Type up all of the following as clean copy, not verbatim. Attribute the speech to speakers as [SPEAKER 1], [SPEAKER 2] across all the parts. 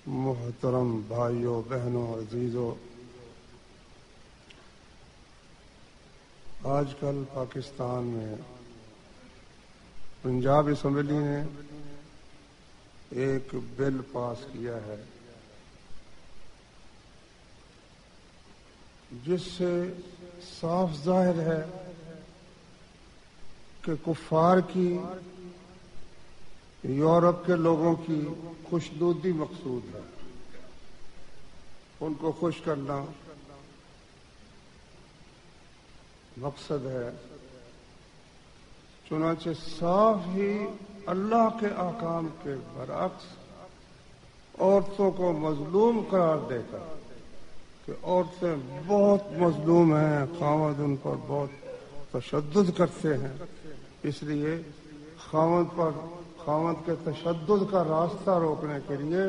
[SPEAKER 1] محترم بھائیوں بہنوں عزیزوں، آج کل پاکستان میں پنجاب اسمبلی نے ایک بل پاس کیا ہے جس سے صاف ظاہر ہے کہ کفار کی، یورپ کے لوگوں کی خوشنودی مقصود ہے، ان کو خوش کرنا مقصد ہے۔ چنانچہ صاف ہی اللہ کے احکام کے برعکس عورتوں کو مظلوم قرار دے کر کہ عورتیں بہت مظلوم ہیں، خاوند ان پر بہت تشدد کرتے ہیں، اس لیے خاوند کے تشدد کا راستہ روکنے کے لیے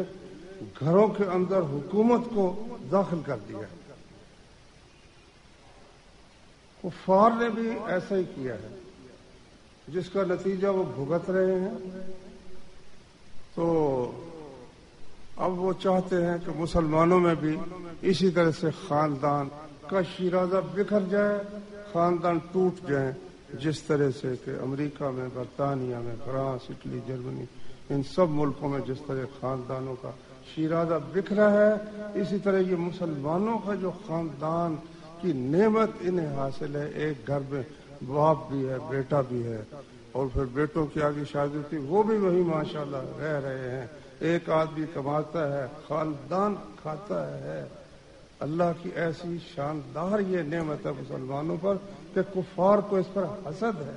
[SPEAKER 1] گھروں کے اندر حکومت کو داخل کر دیا۔ کفار نے بھی ایسا ہی کیا ہے، جس کا نتیجہ وہ بھگت رہے ہیں۔ تو اب وہ چاہتے ہیں کہ مسلمانوں میں بھی اسی طرح سے خاندان کا شیرازہ بکھر جائے، خاندان ٹوٹ جائیں، جس طرح سے کہ امریکہ میں، برطانیہ میں، فرانس، اٹلی، جرمنی، ان سب ملکوں میں جس طرح خاندانوں کا شیرازہ بکھرا ہے، اسی طرح یہ مسلمانوں کا جو خاندان کی نعمت انہیں حاصل ہے، ایک گھر میں باپ بھی ہے، بیٹا بھی ہے، اور پھر بیٹوں کی آگے شادی ہوتی، وہ بھی وہی ماشاءاللہ رہ رہے ہیں، ایک آدمی کماتا ہے، خاندان کھاتا ہے۔ اللہ کی ایسی شاندار یہ نعمت ہے مسلمانوں پر کہ کفار کو اس پر حسد ہے۔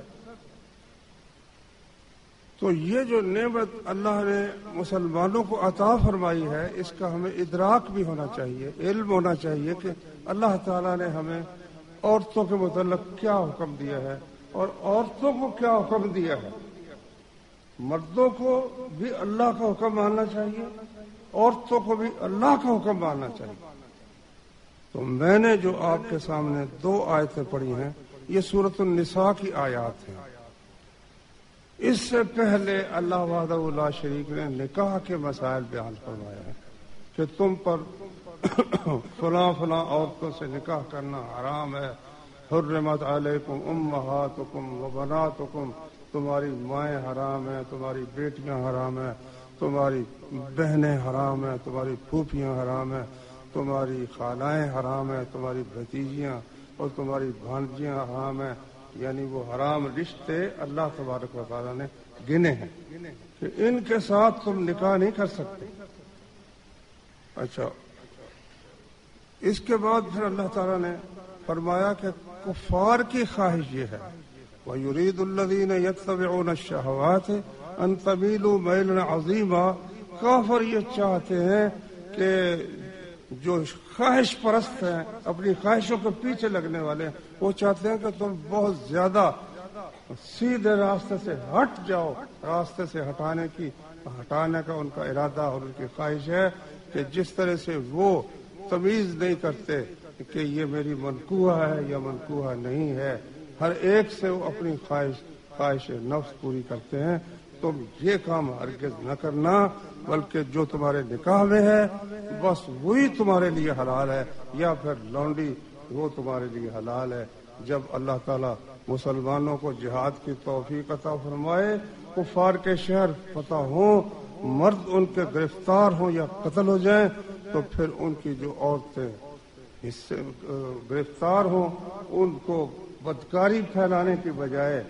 [SPEAKER 1] تو یہ جو نعمت اللہ نے مسلمانوں کو عطا فرمائی ہے، اس کا ہمیں ادراک بھی ہونا چاہیے، علم ہونا چاہیے کہ اللہ تعالیٰ نے ہمیں عورتوں کے متعلق کیا حکم دیا ہے اور عورتوں کو کیا حکم دیا ہے۔ مردوں کو بھی اللہ کا حکم ماننا چاہیے، عورتوں کو بھی اللہ کا حکم ماننا چاہیے۔ تو میں نے جو آپ کے سامنے 2 آیتیں پڑھی ہیں، یہ سورۃ النساء کی آیات ہیں۔ اس سے پہلے اللہ وحدہ لا شریک نے نکاح کے مسائل بیان فرمایا ہے کہ تم پر فلاں فلاں عورتوں سے نکاح کرنا حرام ہے۔ حرمت علیکم امہاتکم و بناتکم، تمہاری مائیں حرام ہیں، تمہاری بیٹیاں حرام ہیں، تمہاری بہنیں حرام ہیں، تمہاری پھوپھیاں حرام ہیں، تمہاری خالائیں حرام ہیں، تمہاری بھتیجیاں اور تمہاری بھانجیاں حرام ہیں۔ یعنی وہ حرام رشتے اللہ تبارک و تعالیٰ نے گنے ہیں کہ ان کے ساتھ تم نکاح نہیں کر سکتے۔ اچھا، اس کے بعد پھر اللہ تعالیٰ نے فرمایا کہ کفار کی خواہش یہ ہے، وَيُرِيدُ الَّذِينَ يَتَّبِعُونَ الشَّهَوَاتِ أَن تَمِيلُوا مَيْلًا عَظِيمًا، کافر یہ چاہتے ہیں کہ جو خواہش پرست ہیں، اپنی خواہشوں کے پیچھے لگنے والے، وہ چاہتے ہیں کہ تم بہت زیادہ سیدھے راستے سے ہٹ جاؤ۔ راستے سے ہٹانے کا ان کا ارادہ اور ان کی خواہش ہے کہ جس طرح سے وہ تمیز نہیں کرتے کہ یہ میری منکوہ ہے یا منکوہ نہیں ہے، ہر ایک سے وہ اپنی خواہش نفس پوری کرتے ہیں۔ تم یہ کام ہرگز نہ کرنا، بلکہ جو تمہارے نکاح میں ہے بس وہی تمہارے لیے حلال ہے، یا پھر لونڈی وہ تمہارے لیے حلال ہے۔ جب اللہ تعالیٰ مسلمانوں کو جہاد کی توفیق عطا فرمائے، کفار کے شہر فتح ہوں، مرد ان کے گرفتار ہوں یا قتل ہو جائیں، تو پھر ان کی جو عورتیں گرفتار ہوں، ان کو بدکاری پھیلانے کی بجائے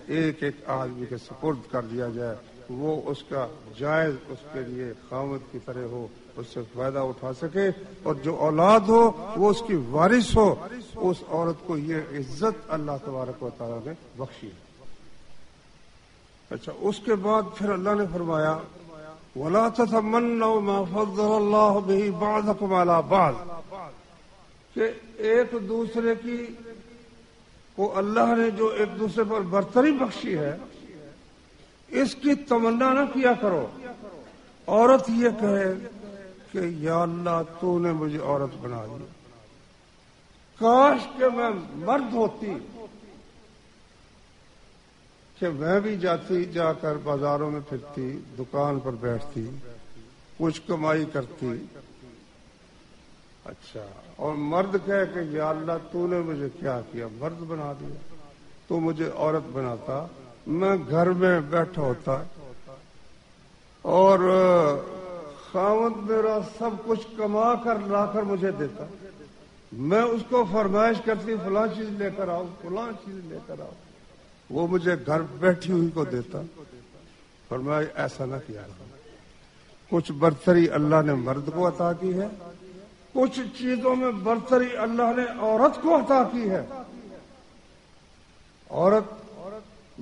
[SPEAKER 1] ایک ایک آدمی کے سپرد کر دیا جائے، وہ اس کا جائز اس کے لیے خاوند کی طرح ہو، اس سے فائدہ اٹھا سکے، اور جو اولاد ہو وہ اس کی وارث ہو۔ اس عورت کو یہ عزت اللہ تبارک و تعالیٰ نے بخشی ہے۔ اچھا، اس کے بعد پھر اللہ نے فرمایا وَلَا تَتَمَنَّوْا مَا فَضَّلَ اللَّهُ بِهِ بَعْضَكُمْ عَلَى بَعْضٍ، کہ ایک دوسرے کی کو اللہ نے جو ایک دوسرے پر برتری بخشی ہے، اس کی تمنا نہ کیا کرو۔ عورت یہ کہے کہ یا اللہ تو نے مجھے عورت بنا دی، کاش کہ میں مرد ہوتی کہ میں بھی جا کر بازاروں میں پھرتی، دکان پر بیٹھتی، کچھ کمائی کرتی. اچھا، اور مرد کہے کہ یا اللہ تو نے مجھے کیا کیا، مرد بنا دیا، تو مجھے عورت بناتا، میں گھر میں بیٹھا ہوتا اور خاوند میرا سب کچھ کما کر لا کر مجھے دیتا، میں اس کو فرمائش کرتی فلاں چیز لے کر آؤ، فلاں چیز لے کر آؤ، وہ مجھے گھر بیٹھی ہوئی کو دیتا. فرمایا ایسا نہ کیا کرو. کچھ برتری اللہ نے مرد کو عطا کی ہے، کچھ چیزوں میں برتری اللہ نے عورت کو عطا کی ہے. عورت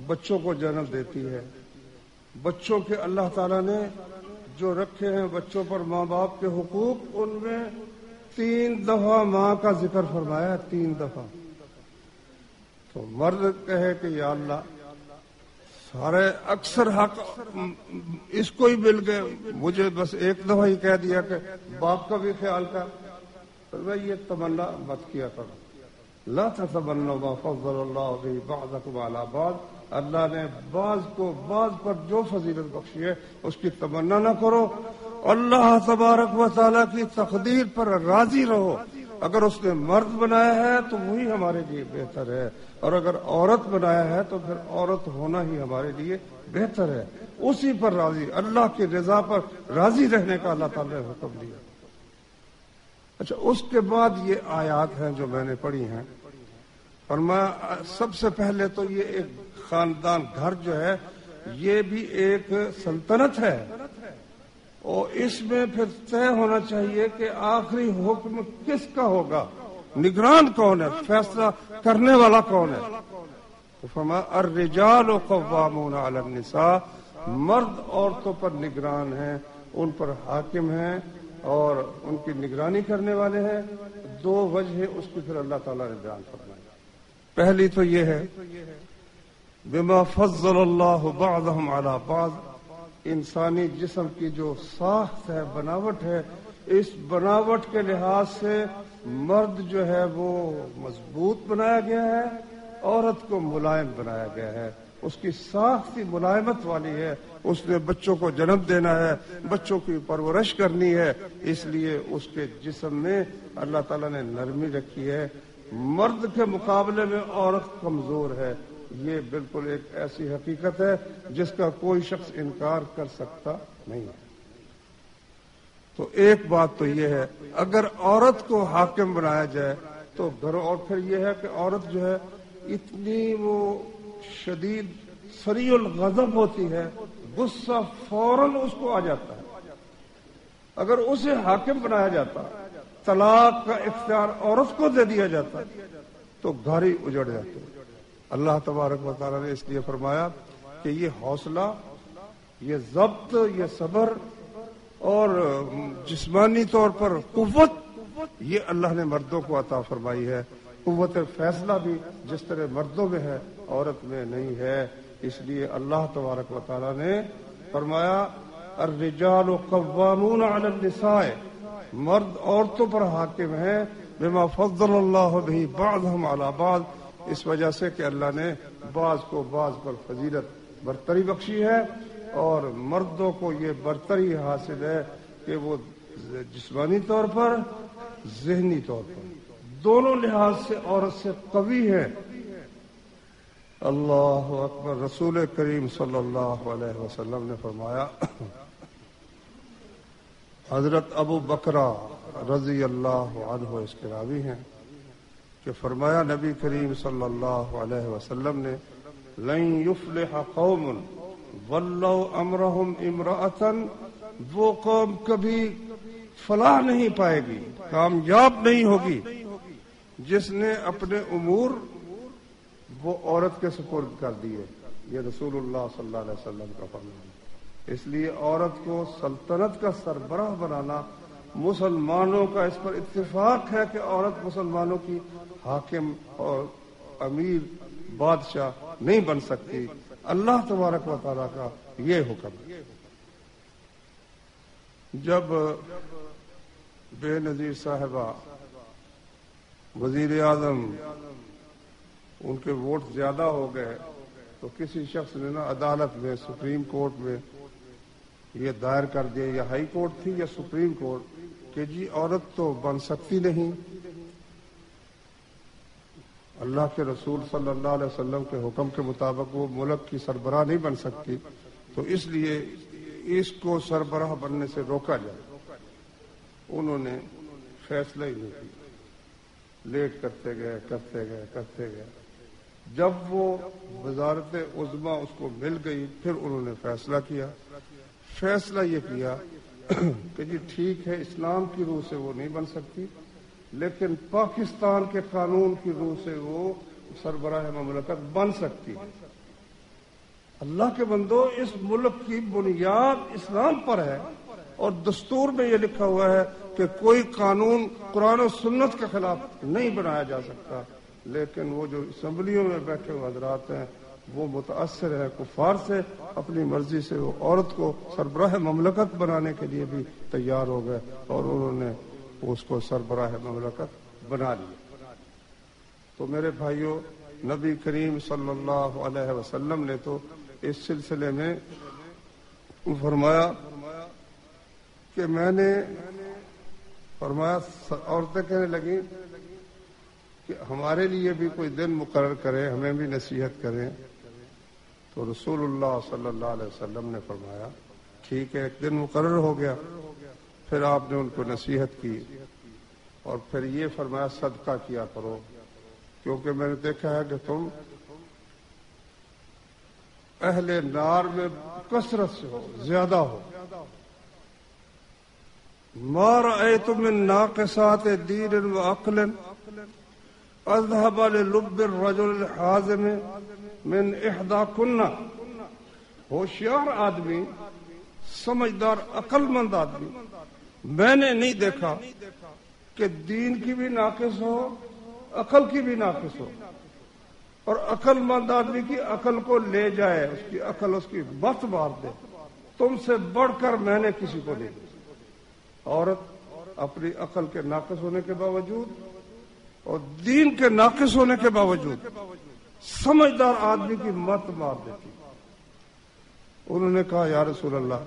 [SPEAKER 1] بچوں کو جنم دیتی ہے، بچوں کے اللہ تعالیٰ نے جو رکھے ہیں بچوں پر ماں باپ کے حقوق، ان میں 3 دفعہ ماں کا ذکر فرمایا ہے، 3 دفعہ. تو مرد کہے کہ یا اللہ سارے اکثر حق اس کو ہی مل گئے، مجھے بس 1 دفعہ ہی کہہ دیا کہ باپ کا بھی خیال کر. تو یہ تمنا مت کیا کرو. لا تتمنوا ما فضل اللہ به بعضکم علی بعض. اللہ نے بعض کو بعض پر جو فضیلت بخشی ہے اس کی تمنا نہ کرو. اللہ تبارک و تعالیٰ کی تقدیر پر راضی رہو. اگر اس نے مرد بنایا ہے تو وہی ہمارے لیے بہتر ہے، اور اگر عورت بنایا ہے تو پھر عورت ہونا ہی ہمارے لیے بہتر ہے. اسی پر راضی، اللہ کی رضا پر راضی رہنے کا اللہ تعالیٰ نے حکم دیا. اچھا، اس کے بعد یہ آیات ہیں جو میں نے پڑھی ہیں. فرمایا سب سے پہلے تو یہ ایک خاندان، گھر جو ہے یہ بھی ایک سلطنت ہے، اور اس میں پھر طے ہونا چاہیے کہ آخری حکم کس کا ہوگا، نگران کون ہے، فیصلہ کرنے والا کون ہے. تو فرمایا الرجال قوامون علی النساء، مرد عورتوں پر نگران ہیں، ان پر حاکم ہیں اور ان کی نگرانی کرنے والے ہیں. 2 وجہ اس کی پھر اللہ تعالیٰ نے بیان فرمائی. پہلی تو یہ ہے بما فضل اللہ بعضهم علی بعض. انسانی جسم کی جو ساخت ہے، بناوٹ ہے، اس بناوٹ کے لحاظ سے مرد جو ہے وہ مضبوط بنایا گیا ہے، عورت کو ملائم بنایا گیا ہے. اس کی ساخت ہی ملائمت والی ہے. اس نے بچوں کو جنم دینا ہے، بچوں کی پرورش کرنی ہے، اس لیے اس کے جسم میں اللہ تعالیٰ نے نرمی رکھی ہے. مرد کے مقابلے میں عورت کمزور ہے. یہ بالکل ایک ایسی حقیقت ہے جس کا کوئی شخص انکار کر سکتا نہیں ہے. تو ایک بات تو یہ ہے، اگر عورت کو حاکم بنایا جائے تو گھروں، اور پھر یہ ہے کہ عورت جو ہے اتنی وہ شدید سریع الغضب ہوتی ہے، غصہ فوراً اس کو آ جاتا ہے. اگر اسے حاکم بنایا جاتا، طلاق کا اختیار عورت کو دے دیا جاتا، تو گھر ہی اجڑ جاتے. اللہ تبارک و تعالیٰ نے اس لیے فرمایا کہ یہ حوصلہ، یہ ضبط، یہ صبر اور جسمانی طور پر قوت، یہ اللہ نے مردوں کو عطا فرمائی ہے. قوت فیصلہ بھی جس طرح مردوں میں ہے عورت میں نہیں ہے. اس لیے اللہ تبارک و تعالیٰ نے فرمایا الرجال قوامون علی النساء، مرد عورتوں پر حاکم ہیں، بما فضل اللہ به بعضهم علی بعض، اس وجہ سے کہ اللہ نے بعض کو بعض پر فضیلت، برتری بخشی ہے. اور مردوں کو یہ برتری حاصل ہے کہ وہ جسمانی طور پر، ذہنی طور پر، دونوں لحاظ سے عورت سے قوی ہے. اللہ اکبر. رسول کریم صلی اللہ علیہ وسلم نے فرمایا، حضرت ابو بکرہ رضی اللہ عنہ اس کے راوی ہیں کہ فرمایا نبی کریم صلی اللہ علیہ وسلم نے، لن یفلح قوم ولوا امرهم امرأة، وہ قوم کبھی فلاح نہیں پائے گی، کامیاب نہیں ہوگی، جس نے اپنے امور وہ عورت کے سپرد کر دیے. یہ رسول اللہ صلی اللہ علیہ وسلم کا فرمان ہے. اس لیے عورت کو سلطنت کا سربراہ بنانا، مسلمانوں کا اس پر اتفاق ہے کہ عورت مسلمانوں کی حاکم اور امیر، بادشاہ نہیں بن سکتی. اللہ تبارک و تعالیٰ کا یہ حکم ہے. جب بے نظیر صاحبہ وزیر اعظم، ان کے ووٹ زیادہ ہو گئے تو کسی شخص نے نا عدالت میں، سپریم کورٹ میں یہ دائر کر دیا، یا ہائی کورٹ تھی یا سپریم کورٹ، کہ جی عورت تو بن سکتی نہیں، اللہ کے رسول صلی اللہ علیہ وسلم کے حکم کے مطابق وہ ملک کی سربراہ نہیں بن سکتی، تو اس لیے اس کو سربراہ بننے سے روکا جائے۔ انہوں نے فیصلہ ہی نہیں کیا، لیٹ کرتے گئے۔ جب وہ وزارت عظمیٰ اس کو مل گئی، پھر انہوں نے فیصلہ کیا۔ فیصلہ یہ کیا کہ جی ٹھیک ہے، اسلام کی روح سے وہ نہیں بن سکتی، لیکن پاکستان کے قانون کی روح سے وہ سربراہ مملکت بن سکتی ہے۔ اللہ کے بندو، اس ملک کی بنیاد اسلام پر ہے، اور دستور میں یہ لکھا ہوا ہے کہ کوئی قانون قرآن و سنت کے خلاف نہیں بنایا جا سکتا، لیکن وہ جو اسمبلیوں میں بیٹھے ہوئے حضرات ہیں وہ متاثر ہے کفار سے، اپنی مرضی سے وہ عورت کو سربراہ مملکت بنانے کے لیے بھی تیار ہو گئے، اور انہوں نے اس کو سربراہ مملکت بنا لیا۔ تو میرے بھائیوں، نبی کریم صلی اللہ علیہ وسلم نے تو اس سلسلے میں فرمایا کہ میں نے فرمایا، عورتیں کہنے لگیں کہ ہمارے لیے بھی کوئی دن مقرر کرے، ہمیں بھی نصیحت کریں۔ تو رسول اللہ صلی اللہ علیہ وسلم نے فرمایا ٹھیک ہے، ایک دن مقرر ہو گیا۔ پھر آپ نے ان کو نصیحت کی، اور پھر یہ فرمایا صدقہ کیا کرو، کیونکہ میں نے دیکھا ہے کہ تم اہل نار میں کثرت سے ہو، زیادہ ہو۔ ما رأيت من ناقصات دين وعقل اذهب للب الرجل الحازم من احداكن۔ ہوشیار آدمی، سمجھدار، عقل مند آدمی میں نے نہیں دیکھا کہ دین کی بھی ناقص ہو، عقل کی بھی ناقص ہو، اور عقل مند آدمی کی عقل کو لے جائے، اس کی عقل اس کی بت مار دے۔ تم سے بڑھ کر میں نے کسی کو نہیں دیکھا۔ عورت اپنی عقل کے ناقص ہونے کے باوجود اور دین کے ناقص ہونے کے باوجود سمجھدار آدمی کی مت مار دیتی۔ انہوں نے کہا یا رسول اللہ،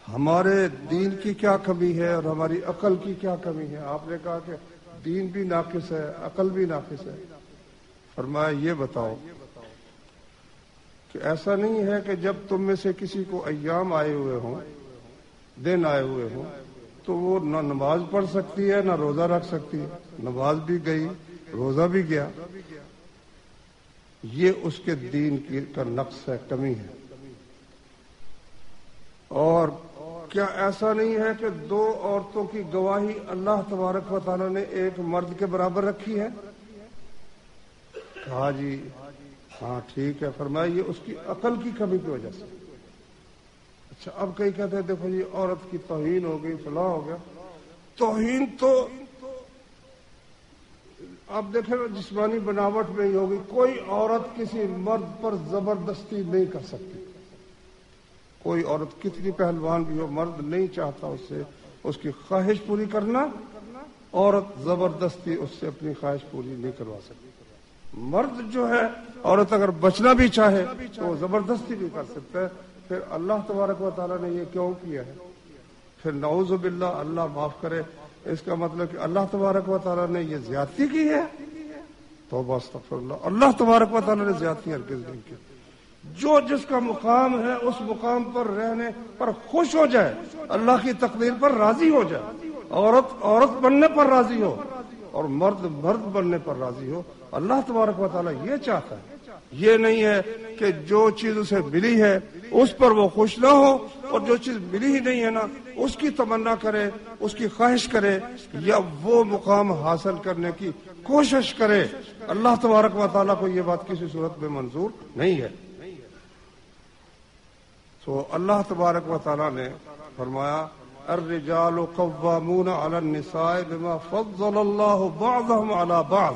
[SPEAKER 1] ہمارے دین کی کیا کمی ہے اور ہماری عقل کی کیا کمی ہے؟ آپ نے کہا کہ دین بھی ناقص ہے، عقل بھی ناقص ہے۔ فرمایا یہ بتاؤ کہ ایسا نہیں ہے کہ جب تم میں سے کسی کو ایام آئے ہوئے ہوں، دن آئے ہوئے ہوں، تو وہ نہ نماز پڑھ سکتی ہے نہ روزہ رکھ سکتی ہے، نماز بھی گئی، روزہ بھی گیا۔ یہ اس کے دین کا نقص ہے، کمی ہے۔ اور کیا ایسا نہیں ہے کہ دو عورتوں کی گواہی اللہ تبارک و تعالیٰ نے ایک مرد کے برابر رکھی ہے؟ کہا جی ہاں ٹھیک ہے۔ فرمایا یہ اس کی عقل کی کمی کی وجہ سے۔ اچھا، اب کئی کہتے ہیں دیکھو جی عورت کی توہین ہو گئی، فلاں ہو گیا۔ توہین تو آپ دیکھیں جسمانی بناوٹ میں ہی ہوگی، کوئی عورت کسی مرد پر زبردستی نہیں کر سکتی۔ کوئی عورت کتنی پہلوان بھی ہو، مرد نہیں چاہتا اس سے اس کی خواہش پوری کرنا، عورت زبردستی اس سے اپنی خواہش پوری نہیں کروا سکتی۔ مرد جو ہے، عورت اگر بچنا بھی چاہے تو وہ زبردستی نہیں کر سکتا ہے۔ پھر اللہ تبارک و تعالیٰ نے یہ کیوں کیا ہے؟ پھر نعوذ باللہ، اللہ معاف کرے، اس کا مطلب کہ اللہ تبارک و تعالیٰ نے یہ زیادتی کی ہے؟ توبہ استغفر اللہ، اللہ تبارک و تعالیٰ نے زیادتی ہرگز نہیں کی۔ جو جس کا مقام ہے اس مقام پر رہنے پر خوش ہو جائے، اللہ کی تقدیر پر راضی ہو جائے، عورت عورت بننے پر راضی ہو اور مرد مرد بننے پر راضی ہو، اللہ تبارک و تعالیٰ یہ چاہتا ہے۔ یہ نہیں ہے کہ جو چیز اسے ملی ہے اس پر وہ خوش نہ ہو، اور جو چیز ملی ہی نہیں ہے نا اس کی تمنا کرے، اس کی خواہش کرے، یا وہ مقام حاصل کرنے کی کوشش کرے۔ اللہ تبارک و تعالیٰ کو یہ بات کسی صورت میں منظور نہیں ہے۔ تو اللہ تبارک و تعالیٰ نے فرمایا الرجال قوامون علی النساء بما فضل اللہ بعضهم علی بعض۔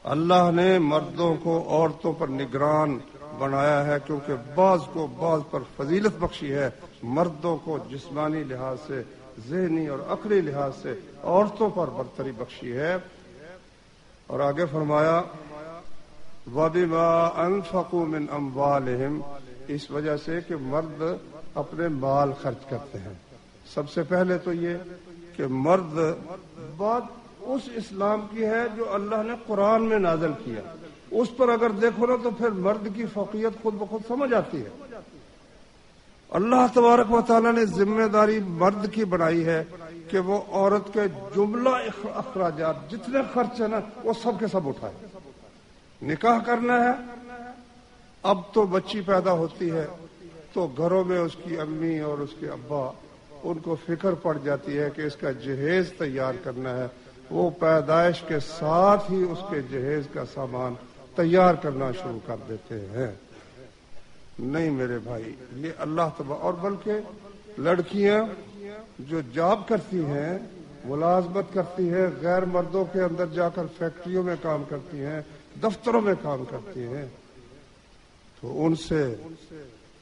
[SPEAKER 1] اللہ نے مردوں کو عورتوں پر نگران بنایا ہے کیونکہ بعض کو بعض پر فضیلت بخشی ہے۔ مردوں کو جسمانی لحاظ سے، ذہنی اور عقلی لحاظ سے عورتوں پر برتری بخشی ہے۔ اور آگے فرمایا وَبِمَا أَنفَقُوا مِنْ أَمْوَالِهِمْ اس وجہ سے کہ مرد اپنے مال خرچ کرتے ہیں. سب سے پہلے تو یہ کہ مرد بات اس اسلام کی ہے جو اللہ نے قرآن میں نازل کیا. اس پر اگر دیکھو نا تو پھر مرد کی فوقیت خود بخود سمجھ آتی ہے. اللہ تبارک و تعالیٰ نے ذمہ داری مرد کی بنائی ہے کہ وہ عورت کے جملہ اخراجات جتنے خرچ ہیں نا وہ سب کے سب اٹھائے. نکاح کرنا ہے، اب تو بچی پیدا ہوتی ہے تو گھروں میں اس کی امی اور اس کے ابا ان کو فکر پڑ جاتی ہے کہ اس کا جہیز تیار کرنا ہے. وہ پیدائش کے ساتھ ہی اس کے جہیز کا سامان تیار کرنا شروع کر دیتے ہیں. نہیں میرے بھائی، یہ اللہ تبارک. اور بلکہ لڑکیاں جو جاب کرتی ہیں، ملازمت کرتی ہیں، غیر مردوں کے اندر جا کر فیکٹریوں میں کام کرتی ہیں، دفتروں میں کام کرتی ہیں، تو ان سے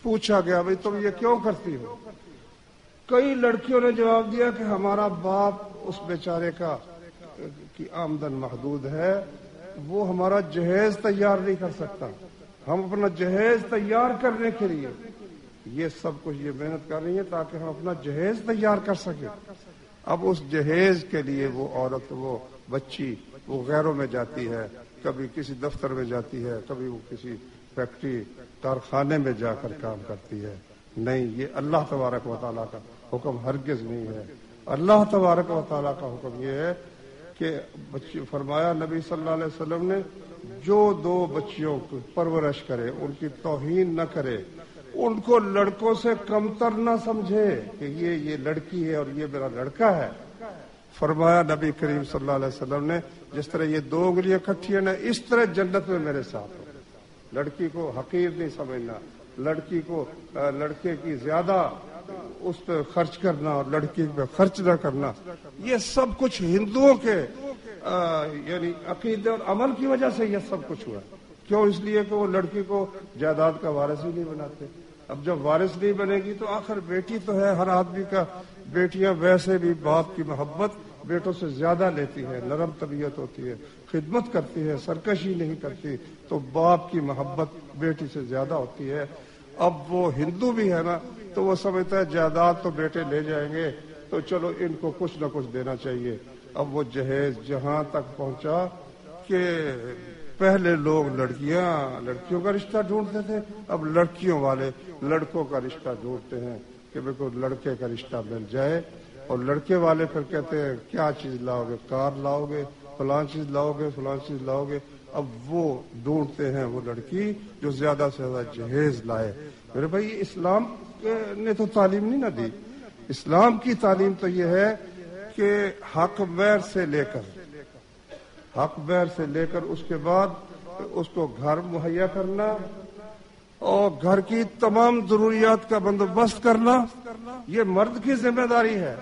[SPEAKER 1] پوچھا گیا بھائی تم یہ کیوں کرتی ہو؟ کئی لڑکیوں نے جواب دیا کہ ہمارا باپ اس بیچارے کی آمدن محدود ہے، وہ ہمارا جہیز تیار نہیں کر سکتا. ہم اپنا جہیز تیار کرنے کے لیے یہ سب کچھ یہ محنت کر رہی ہے تاکہ ہم اپنا جہیز تیار کر سکیں. اب اس جہیز کے لیے وہ عورت، وہ بچی، وہ غیروں میں جاتی ہے، کبھی کسی دفتر میں جاتی ہے، کبھی وہ کسی فیکٹری کارخانے میں جا کر کام کرتی ہے. نہیں، یہ اللہ تبارک و تعالیٰ کا حکم ہرگز نہیں ہے. اللہ تبارک و تعالیٰ کا حکم یہ ہے کہ فرمایا نبی صلی اللہ علیہ وسلم نے، جو دو بچیوں کو پرورش کرے، ان کی توہین نہ کرے، ان کو لڑکوں سے کمتر نہ سمجھے کہ یہ لڑکی ہے اور یہ میرا لڑکا ہے. فرمایا نبی کریم صلی اللہ علیہ وسلم نے، جس طرح یہ دو انگلیاں کٹھی ہیں نا، اس طرح جنت میں میرے ساتھ ہو. لڑکی کو حقیر نہیں سمجھنا، لڑکی کو لڑکے کی زیادہ اس پہ خرچ کرنا اور لڑکی پہ خرچ نہ کرنا، یہ سب کچھ ہندوؤں کے یعنی عقیدے اور عمل کی وجہ سے یہ سب کچھ ہوا. کیوں؟ اس لیے کہ وہ لڑکی کو جائیداد کا وارث ہی نہیں بناتے. اب جب وارث نہیں بنے گی تو آخر بیٹی تو ہے ہر آدمی کا. بیٹیاں ویسے بھی باپ کی محبت بیٹوں سے زیادہ لیتی ہے، نرم طبیعت ہوتی ہے، خدمت کرتی ہے، سرکشی نہیں کرتی، تو باپ کی محبت بیٹی سے زیادہ ہوتی ہے. اب وہ ہندو بھی ہے نا تو وہ سمجھتا ہے جائیداد تو بیٹے لے جائیں گے تو چلو ان کو کچھ نہ کچھ دینا چاہیے. اب وہ جہیز جہاں تک پہنچا کہ پہلے لوگ لڑکیوں کا رشتہ ڈھونڈتے تھے، اب لڑکیوں والے لڑکوں کا رشتہ ڈھونڈتے ہیں کہ میرے کو لڑکے کا رشتہ مل جائے. اور لڑکے والے پھر کہتے ہیں کیا چیز لاؤ گے؟ کار لاؤ گے، فلاں چیز لاؤ گے، فلاں چیز لاؤ گے. اب وہ ڈھونڈتے ہیں وہ لڑکی جو زیادہ سے زیادہ جہیز لائے. میرے بھائی اسلام نے تو تعلیم نہیں نہ دی. اسلام کی تعلیم تو یہ ہے کہ حق بیر سے لے کر اس کے بعد اس کو گھر مہیا کرنا اور گھر کی تمام ضروریات کا بندوبست کرنا، یہ مرد کی ذمہ داری ہے.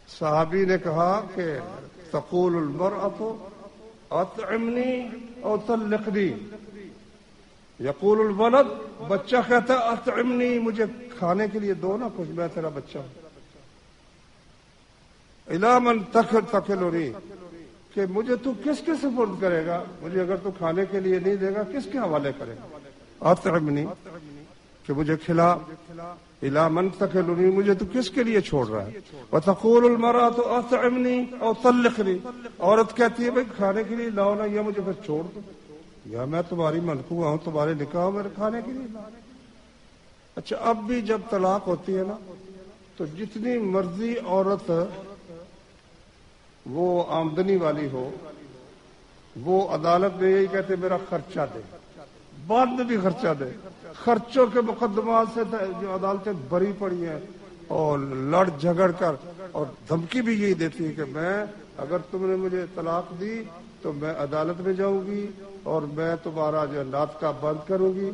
[SPEAKER 1] صحابی نے کہا کہ تقول المرأة اطعمنی او طلقنی، یقول الولد، بچہ کہتا ہے اطعمنی، مجھے کھانے کے لیے دو نا کچھ، میں تیرا بچہ ہوں. الی من تکلنی، کہ مجھے تو کس کے سپرد کرے گا؟ مجھے اگر تو کھانے کے لیے نہیں دے گا کس کے حوالے کرے گا؟ اطعمنی، کہ مجھے کھلا. الی من تکلنی، مجھے تو کس کے لیے چھوڑ رہا ہے؟ وتقول المرأة اطعمنی او طلقنی، عورت کہتی ہے بھائی کھانے کے لیے لاؤ نا، یا مجھے پھر چھوڑ دو، یا میں تمہاری ملکوہ ہوں، تمہارے نکاح میرے کھانے کے لیے لاؤ. اچھا اب بھی جب طلاق ہوتی ہے نا تو جتنی مرضی عورت وہ آمدنی والی ہو، وہ عدالت میں یہی کہتے میرا خرچہ دے، بعد میں بھی خرچہ دے. خرچوں کے مقدمات سے جو عدالتیں بری پڑی ہیں اور لڑ جھگڑ کر، اور دھمکی بھی یہی دیتی ہے کہ میں اگر تم نے مجھے طلاق دی تو میں عدالت میں جاؤں گی اور میں تمہارا جو ناطقہ بند کروں گی.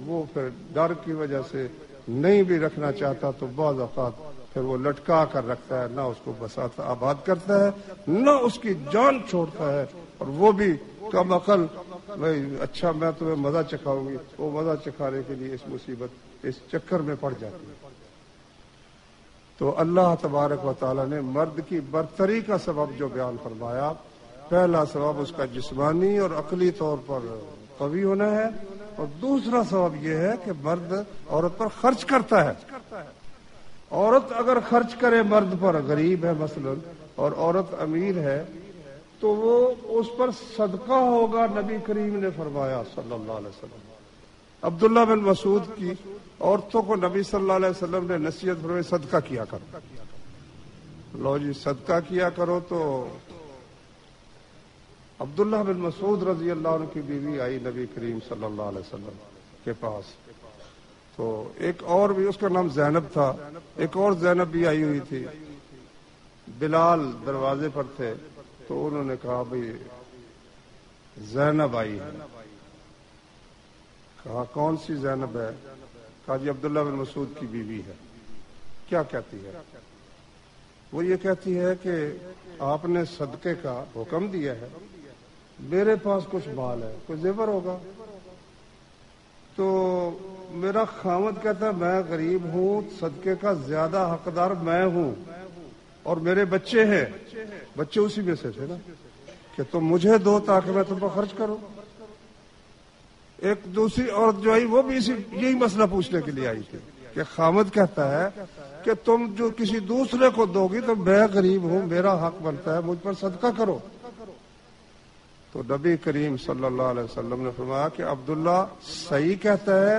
[SPEAKER 1] وہ پھر ڈر کی وجہ سے نہیں بھی رکھنا چاہتا تو بعض اوقات پھر وہ لٹکا کر رکھتا ہے، نہ اس کو بسات آباد کرتا ہے، نہ اس کی جان چھوڑتا ہے. اور وہ بھی کم عقل، بھائی اچھا میں تمہیں مزہ چکھاؤں گی، وہ مزہ چکھانے کے لیے اس مصیبت، اس چکر میں پڑ جاتی ہے. تو اللہ تبارک و تعالیٰ نے مرد کی برتری کا سبب جو بیان فرمایا، پہلا سبب اس کا جسمانی اور عقلی طور پر قوی ہونا ہے، اور دوسرا ثواب یہ ہے کہ مرد عورت پر خرچ کرتا ہے. عورت اگر خرچ کرے مرد پر، غریب ہے مثلا اور عورت امیر ہے، تو وہ اس پر صدقہ ہوگا. نبی کریم نے فرمایا صلی اللہ علیہ وسلم. عبداللہ بن مسعود کی عورتوں کو نبی صلی اللہ علیہ وسلم نے نصیحت فرمائی، صدقہ کیا کرو. لو جی صدقہ کیا کرو. تو عبداللہ بن مسعود رضی اللہ عنہ کی بیوی آئی نبی کریم صلی اللہ علیہ وسلم کے پاس. تو ایک اور بھی، اس کا نام زینب تھا، ایک اور زینب بھی آئی ہوئی تھی. بلال دروازے پر تھے تو انہوں نے کہا بھئی زینب آئی ہے. کہا کون سی زینب ہے؟ کہا جی عبداللہ بن مسعود کی بیوی ہے. کیا کہتی ہے؟ وہ یہ کہتی ہے کہ آپ نے صدقے کا حکم دیا ہے، میرے پاس کچھ مال ہے، کوئی زیور ہوگا. تو میرا خاوند کہتا ہے میں غریب ہوں، صدقے کا زیادہ حقدار میں ہوں، اور میرے بچے ہیں، بچے اسی میں سے تھے نا، کہ تم مجھے دو تاکہ میں تم پر خرچ کروں. ایک دوسری عورت جو آئی وہ بھی یہی مسئلہ پوچھنے کے لیے آئی تھی کہ خاوند کہتا ہے کہ تم جو کسی دوسرے کو دو گی تو میں غریب ہوں، میرا حق بنتا ہے، مجھ پر صدقہ کرو. تو نبی کریم صلی اللہ علیہ وسلم نے فرمایا کہ عبداللہ صحیح کہتا ہے،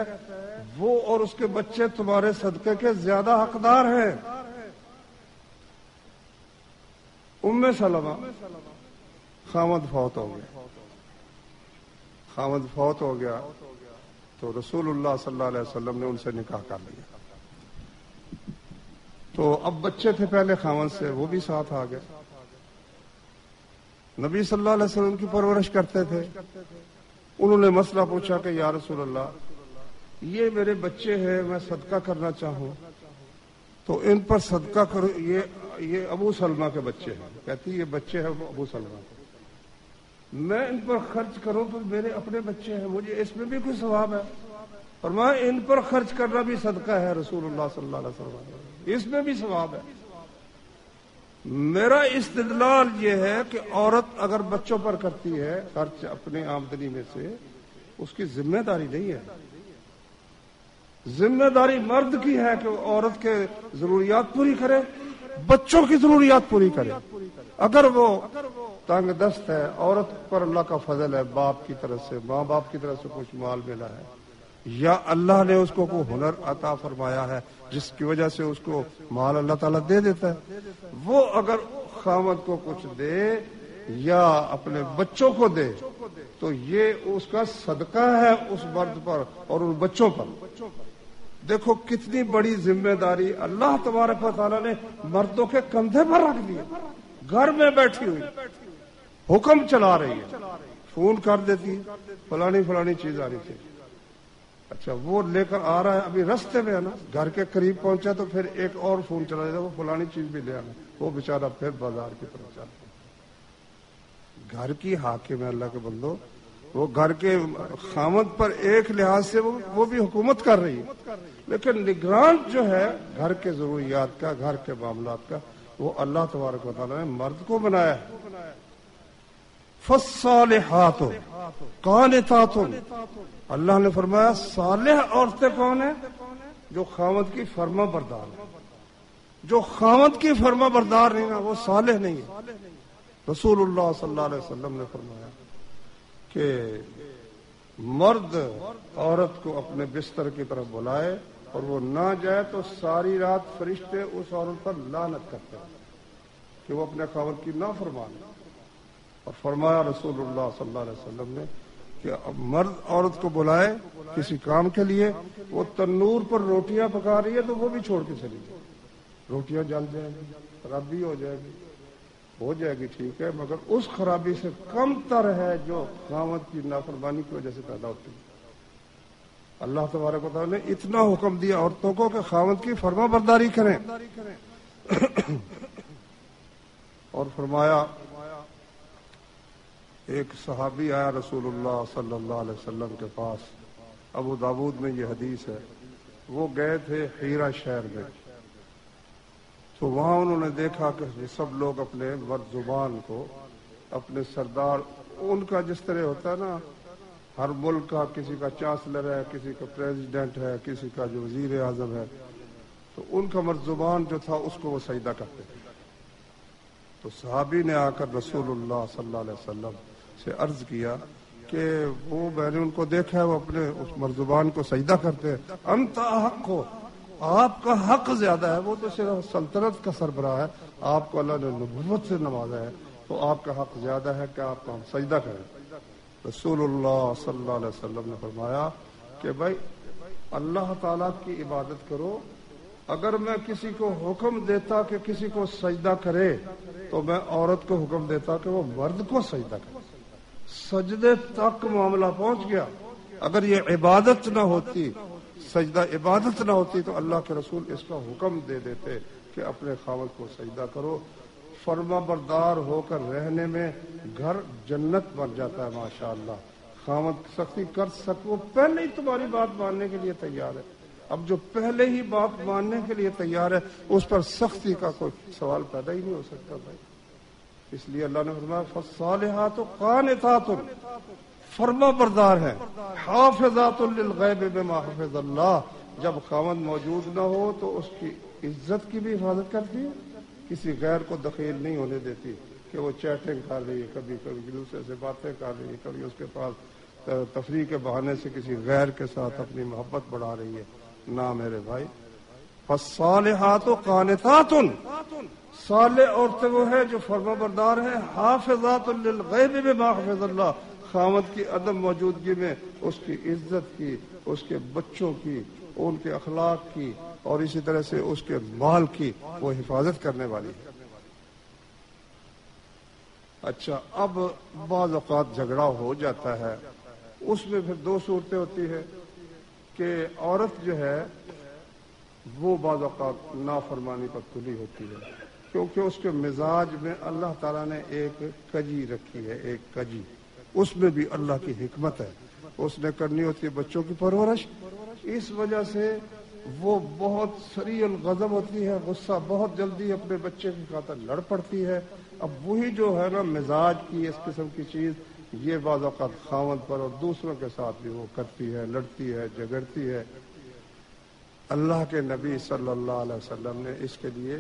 [SPEAKER 1] وہ اور اس کے بچے تمہارے صدقے کے زیادہ حقدار ہیں. ام سلمہ خاوند فوت ہو گیا. خاوند فوت ہو گیا تو رسول اللہ صلی اللہ علیہ وسلم نے ان سے نکاح کر لیا. تو اب بچے تھے پہلے خاوند سے، وہ بھی ساتھ آ گئے. نبی صلی اللہ علیہ وسلم کی پرورش کرتے تھے. انہوں نے مسئلہ پوچھا کہ یا رسول اللہ یہ میرے بچے ہیں، میں صدقہ کرنا چاہوں تو ان پر صدقہ کرو. یہ ابو سلمہ کے بچے ہیں. کہتی یہ بچے ہیں ابو سلمہ کے، میں ان پر خرچ کروں تو میرے اپنے بچے ہیں، مجھے اس میں بھی کوئی ثواب ہے. اور میں ان پر خرچ کرنا بھی صدقہ ہے رسول اللہ صلی اللہ علیہ وسلم، اس میں بھی ثواب ہے. میرا استدلال یہ ہے کہ عورت اگر بچوں پر کرتی ہے خرچ اپنی آمدنی میں سے، اس کی ذمہ داری نہیں ہے. ذمہ داری مرد کی ہے کہ وہ عورت کے ضروریات پوری کرے، بچوں کی ضروریات پوری کرے. اگر وہ تنگ دست ہے، عورت پر اللہ کا فضل ہے، باپ کی طرف سے، ماں باپ کی طرف سے کچھ مال ملا ہے، یا اللہ نے اس کو کوئی ہنر عطا فرمایا ہے جس کی وجہ سے اس کو مال اللہ تعالیٰ دے دیتا ہے، وہ اگر خاوند کو کچھ دے یا اپنے بچوں کو دے تو یہ اس کا صدقہ ہے اس مرد پر اور ان بچوں پر. دیکھو کتنی بڑی ذمہ داری اللہ تبارک و تعالیٰ نے مردوں کے کندھے پر رکھ دی. گھر میں بیٹھی ہوئی حکم چلا رہی ہے، فون کر دیتی فلانی چیز آ رہی تھی. اچھا وہ لے کر آ رہا ہے، ابھی رستے میں ہے نا، گھر کے قریب پہنچا تو پھر ایک اور فون چلا دیتا، وہ فلانی چیز بھی لے آنا. وہ بیچارہ پھر بازار کی طرف چلتا. گھر کی حاکم ہے اللہ کے بندو، وہ گھر کے خامد پر ایک لحاظ سے وہ بھی حکومت کر رہی ہے، لیکن نگران جو ہے گھر کے ضروریات کا، گھر کے معاملات کا، وہ اللہ تبارک و تعالیٰ نے مرد کو بنایا ہے. فالصالحات قانتات، اللہ نے فرمایا صالح عورتیں کون ہیں؟ جو خاوند کی فرما بردار ہے. جو خاوند کی فرما بردار نہیں نا وہ صالح نہیں ہے. رسول اللہ صلی اللہ علیہ وسلم نے فرمایا کہ مرد عورت کو اپنے بستر کی طرف بلائے اور وہ نہ جائے تو ساری رات فرشتے اس عورت پر لعنت کرتے ہیں کہ وہ اپنے خاوند کی نافرمان ہے. اور فرمایا رسول اللہ صلی اللہ علیہ وسلم نے کہ مرد عورت کو بلائے کسی کام کے لیے، وہ تنور پر روٹیاں پکا رہی ہے تو وہ بھی چھوڑ کے چلی جائے. روٹیاں جل جائیں گی، خرابی ہو جائے گی ٹھیک ہے، مگر اس خرابی سے کم تر ہے جو خاوند کی نافرمانی کی وجہ سے پیدا ہوتی ہے. اللہ تبارک و تعالیٰ نے اتنا حکم دیا عورتوں کو کہ خاوند کی فرما برداری کریں. اور فرمایا ایک صحابی آیا رسول اللہ صلی اللہ علیہ وسلم کے پاس، ابو داود میں یہ حدیث ہے. وہ گئے تھے حیرہ شہر میں، تو وہاں انہوں نے دیکھا کہ سب لوگ اپنے مرد زبان کو، اپنے سردار، ان کا جس طرح ہوتا ہے نا ہر ملک کا کسی کا چانسلر ہے، کسی کا پریزیڈنٹ ہے، کسی کا جو وزیر اعظم ہے، تو ان کا مرزبان جو تھا اس کو وہ سجدہ کرتے تھے. تو صحابی نے آ کر رسول اللہ صلی اللہ علیہ وسلم سے عرض کیا کہ وہ میں نے ان کو دیکھا ہے وہ اپنے اس مرزبان کو سجدہ کرتے ہیں. انت حق ہو، آپ کا حق زیادہ ہے، وہ تو صرف سلطنت کا سربراہ ہے، آپ کو اللہ نے نبوت سے نوازا ہے، تو آپ کا حق زیادہ ہے کہ آپ کو ہم سجدہ کریں. رسول اللہ صلی اللہ علیہ وسلم نے فرمایا کہ بھائی اللہ تعالیٰ کی عبادت کرو. اگر میں کسی کو حکم دیتا کہ کسی کو سجدہ کرے تو میں عورت کو حکم دیتا کہ وہ مرد کو سجدہ کرے. سجدے تک معاملہ پہنچ گیا. اگر یہ عبادت نہ ہوتی، سجدہ عبادت نہ ہوتی، تو اللہ کے رسول اس کا حکم دے دیتے کہ اپنے خاوند کو سجدہ کرو. فرما بردار ہو کر رہنے میں گھر جنت بن جاتا ہے. ماشاءاللہ خاوند سختی کر سکو، پہلے ہی تمہاری بات ماننے کے لیے تیار ہے. اب جو پہلے ہی بات ماننے کے لیے تیار ہے اس پر سختی کا کوئی سوال پیدا ہی نہیں ہو سکتا بھائی. اس لیے اللہ نے فرمایا فالصالحات قانتات، فرما بردار ہیں، حافظات للغیب بما حفظ اللہ. جب خاوند موجود نہ ہو تو اس کی عزت کی بھی حفاظت کرتی ہے، کسی غیر کو دخیل نہیں ہونے دیتی کہ وہ چیٹنگ کر رہی ہے، کبھی دوسرے سے باتیں کر رہی ہے، کبھی اس کے پاس تفریح کے بہانے سے کسی غیر کے ساتھ اپنی محبت بڑھا رہی ہے. نہ میرے بھائی، فالصالحات قانتات، صالح عورتیں وہ ہیں جو فرما بردار ہیں، حافظات للغیب بما حفظ اللہ، خاوند کی عدم موجودگی میں اس کی عزت کی، اس کے بچوں کی، ان کے اخلاق کی، اور اسی طرح سے اس کے مال کی وہ حفاظت کرنے والی ہے. اچھا، اب بعض اوقات جھگڑا ہو جاتا ہے، اس میں پھر دو صورتیں ہوتی ہیں کہ عورت جو ہے وہ بعض اوقات نافرمانی پر تلی ہوتی ہے، کیونکہ اس کے مزاج میں اللہ تعالیٰ نے ایک کجی رکھی ہے، ایک کجی، اس میں بھی اللہ کی حکمت ہے. اس نے کرنی ہوتی ہے بچوں کی پرورش، اس وجہ سے وہ بہت سریع الغضب ہوتی ہے، غصہ بہت جلدی اپنے بچے کی خاطر لڑ پڑتی ہے. اب وہی جو ہے نا مزاج کی اس قسم کی چیز، یہ بعض اوقات خاوند پر اور دوسروں کے ساتھ بھی وہ کرتی ہے، لڑتی ہے، جھگڑتی ہے. اللہ کے نبی صلی اللہ علیہ وسلم نے اس کے لیے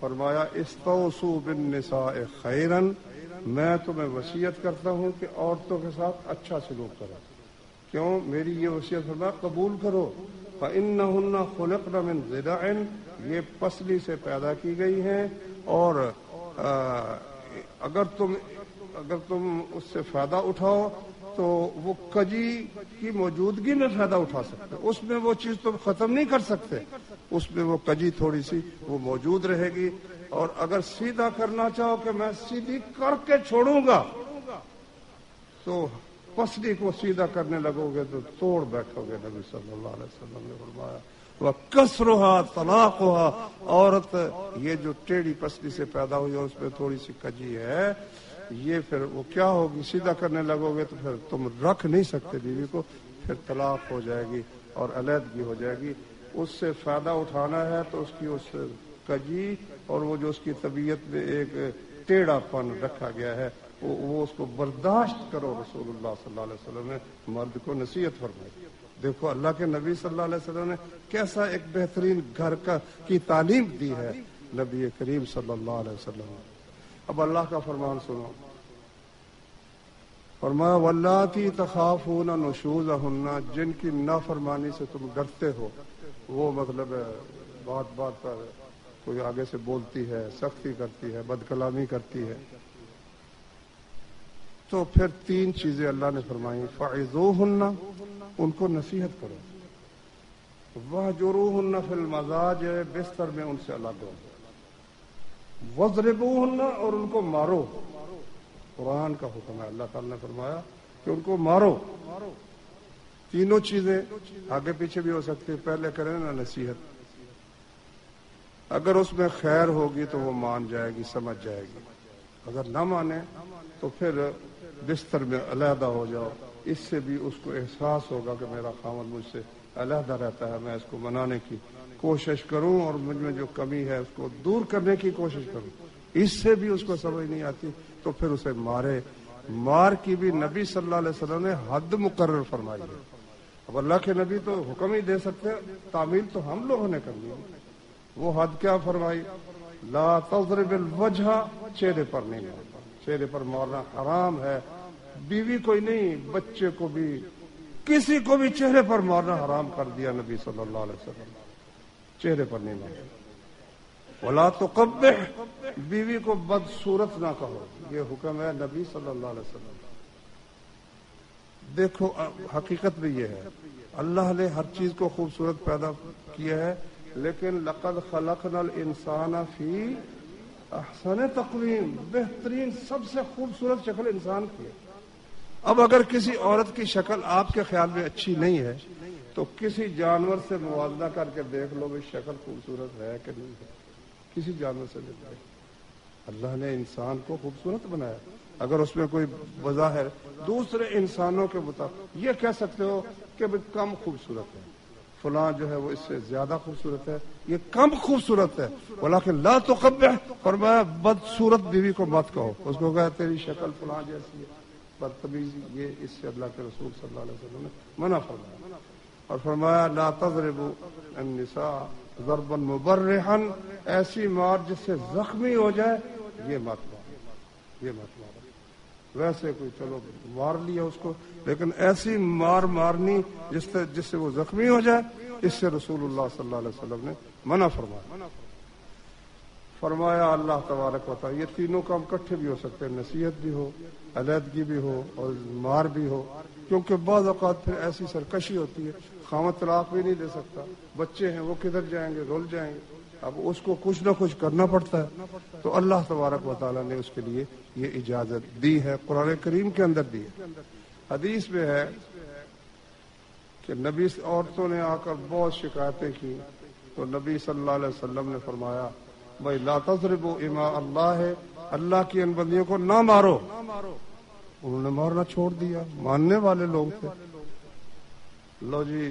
[SPEAKER 1] فرمایا استوصوا بالنساء خیرا، میں تمہیں وصیت کرتا ہوں کہ عورتوں کے ساتھ اچھا سلوک کرو. کیوں میری یہ وصیت فرمایا؟ قبول کرو. فإنهن خلقن من ضلع، یہ پسلی سے پیدا کی گئی ہیں، اور اگر تم اس سے فائدہ اٹھاؤ تو وہ کجی کی موجودگی میں فائدہ اٹھا سکتے. اس میں وہ چیز تم ختم نہیں کر سکتے، اس میں وہ کجی تھوڑی سی وہ موجود رہے گی. اور اگر سیدھا کرنا چاہو کہ میں سیدھی کر کے چھوڑوں گا، تو پسلی کو سیدھا کرنے لگو گے تو توڑ بیٹھو گے. نبی صلی اللہ علیہ وسلم نے فرمایا وَكَسْرُهَا طَلَاقُهَا، عورت یہ جو ٹیڑھی پسلی سے پیدا ہوئی ہے اس میں تھوڑی سی کجی ہے، یہ پھر وہ کیا ہوگی؟ سیدھا کرنے لگو گے تو پھر تم رکھ نہیں سکتے بیوی کو، پھر طلاق ہو جائے گی اور علیحدگی ہو جائے گی. اس سے فائدہ اٹھانا ہے تو اس کی اس کجی اور وہ جو اس کی طبیعت میں ایک ٹیڑھا پن رکھا گیا ہے وہ اس کو برداشت کرو. رسول اللہ صلی اللہ علیہ وسلم نے مرد کو نصیحت فرمائی. دیکھو اللہ کے نبی صلی اللہ علیہ وسلم نے کیسا ایک بہترین گھر کی تعلیم دی ہے نبی کریم صلی اللہ علیہ وسلم نے. اب اللہ کا فرمان سنو، فرمایا واللاتی تخافون نشوزہن، جن کی نافرمانی سے تم ڈرتے ہو، وہ مطلب بات بات پر کوئی آگے سے بولتی ہے، سختی کرتی ہے، بد کلامی کرتی ہے، تو پھر تین چیزیں اللہ نے فرمائی. فعظوہن، ان کو نصیحت کرو. وہجروہن فی المضاجع، بستر میں ان سے الگ ہو. وضربوہن، اور ان کو مارو. قرآن کا حکم ہے، اللہ تعالی نے فرمایا کہ ان کو مارو. تینوں چیزیں آگے پیچھے بھی ہو سکتی، پہلے کریں نا نصیحت. اگر اس میں خیر ہوگی تو وہ مان جائے گی، سمجھ جائے گی. اگر نہ مانے تو پھر بستر میں علیحدہ ہو جاؤ. اس سے بھی اس کو احساس ہوگا کہ میرا خاوند مجھ سے علیحدہ رہتا ہے، میں اس کو منانے کی کوشش کروں اور مجھ میں جو کمی ہے اس کو دور کرنے کی کوشش کروں. اس سے بھی اس کو سمجھ نہیں آتی تو پھر اسے مارے. مار کی بھی نبی صلی اللہ علیہ وسلم نے حد مقرر فرمائی ہے. اب اللہ کے نبی تو حکم ہی دے سکتے ہیں، تعمیل تو ہم لوگوں نے کرنی ہے. وہ حد کیا فرمائی؟ لا تضرب الوجہ، چہرے پر نہیں مارنا، چہرے پر مارنا حرام ہے. بیوی کوئی نہیں، بچے کو بھی، کسی کو بھی چہرے پر مارنا حرام کر دیا نبی صلی اللہ علیہ وسلم. چہرے پر نہیں مارنا. ولا تقبح، بیوی کو بدصورت نہ کہو، یہ حکم ہے نبی صلی اللہ علیہ وسلم. دیکھو حقیقت بھی یہ ہے، اللہ نے ہر چیز کو خوبصورت پیدا کیا ہے، لیکن لقد خلقنا الانسان فی احسن تقویم، بہترین سب سے خوبصورت شکل انسان کی ہے. اب اگر کسی عورت کی شکل آپ کے خیال میں اچھی نہیں ہے تو کسی جانور سے موازنہ کر کے دیکھ لو بھی شکل خوبصورت ہے کہ نہیں ہے. کسی جانور سے دیکھ لو. اللہ نے انسان کو خوبصورت بنایا. اگر اس میں کوئی بظاہر دوسرے انسانوں کے مطابق یہ کہہ سکتے ہو کہ کم خوبصورت ہے، فلاں جو ہے وہ اس سے زیادہ خوبصورت ہے، یہ کم خوبصورت ہے، ولیکن لا تقبح، فرمایا بدصورت بیوی کو مت کہو. اس کو کہا تیری شکل فلاں جیسی ہے، بدتمیزی، یہ اس سے اللہ کے رسول صلی اللہ علیہ وسلم نے منع فرمایا. اور فرمایا لا تضربوا النساء ضربا مبرحا، ایسی مار جس سے زخمی ہو جائے یہ مت مارو، یہ مت مارو. ویسے کوئی چلو مار لیا اس کو، لیکن ایسی مار مارنی جس سے وہ زخمی ہو جائے، اس سے رسول اللہ صلی اللہ علیہ وسلم نے منع فرمایا. فرمایا اللہ تبارک و تعالی یہ تینوں کام اکٹھے بھی ہو سکتے ہیں، نصیحت بھی ہو، علیحدگی بھی ہو اور مار بھی ہو. کیونکہ بعض اوقات پھر ایسی سرکشی ہوتی ہے، خاوند طلاق بھی نہیں دے سکتا، بچے ہیں وہ کدھر جائیں گے، رول جائیں گے، اب اس کو کچھ نہ کچھ کرنا پڑتا ہے. تو اللہ تبارک و تعالیٰ نے اس کے لیے یہ اجازت دی ہے، قرآن کریم کے اندر دی ہے. حدیث میں ہے کہ نبی عورتوں نے آ کر بہت شکایتیں کی تو نبی صلی اللہ علیہ وسلم نے فرمایا بھائی لا تضربوا اماء اللہ ہے، اللہ کی ان بندیوں کو نہ مارو. انہوں نے مارنا چھوڑ دیا، ماننے والے لوگ تھے. لو جی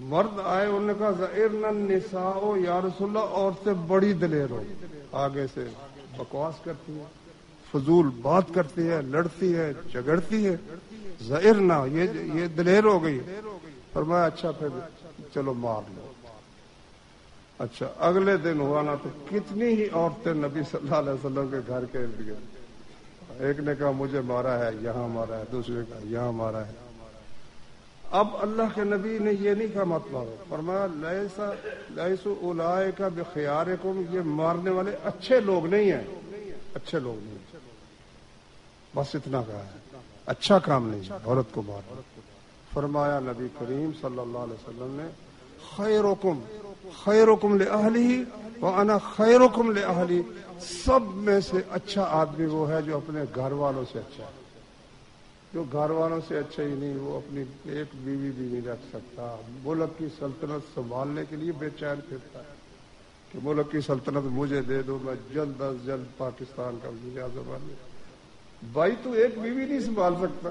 [SPEAKER 1] مرد آئے، انہوں نے کہا زائرنا النساء، یا رسول اللہ عورتیں بڑی دلیر ہو، آگے سے بکواس کرتی ہے، فضول بات کرتی ہے، لڑتی ہے، جھگڑتی ہے، زائرنا یہ دلیر ہو گئی. فرمایا اچھا پھر چلو مار لو. اچھا اگلے دن ہوا نا تو کتنی ہی عورتیں نبی صلی اللہ علیہ وسلم کے گھر کے ارد گرد، ایک نے کہا مجھے مارا ہے، یہاں مارا ہے، دوسرے نے کہا یہاں مارا ہے. اب اللہ کے نبی نے یہ نہیں کہا مت مارو، فرمایا لیسوا اولئک بخیارکم، یہ مارنے والے اچھے لوگ نہیں ہیں، اچھے لوگ نہیں ہیں. بس اتنا کہا ہے، اچھا کام نہیں ہے عورت کو مارنا. فرمایا نبی کریم صلی اللہ علیہ وسلم نے خیرکم خیرکم لأہلہ وانا خیرکم لأہلی، سب میں سے اچھا آدمی وہ ہے جو اپنے گھر والوں سے اچھا ہے. جو گھر والوں سے اچھا ہی نہیں، وہ اپنی ایک بیوی بھی نہیں رکھ سکتا، ملک کی سلطنت سنبھالنے کے لیے بے چین پھرتا ہے کہ ملک کی سلطنت مجھے دے دو، میں جلد از جلد پاکستان کا وزیر اعظم بن جاؤں. بھائی تو ایک بیوی نہیں سنبھال سکتا،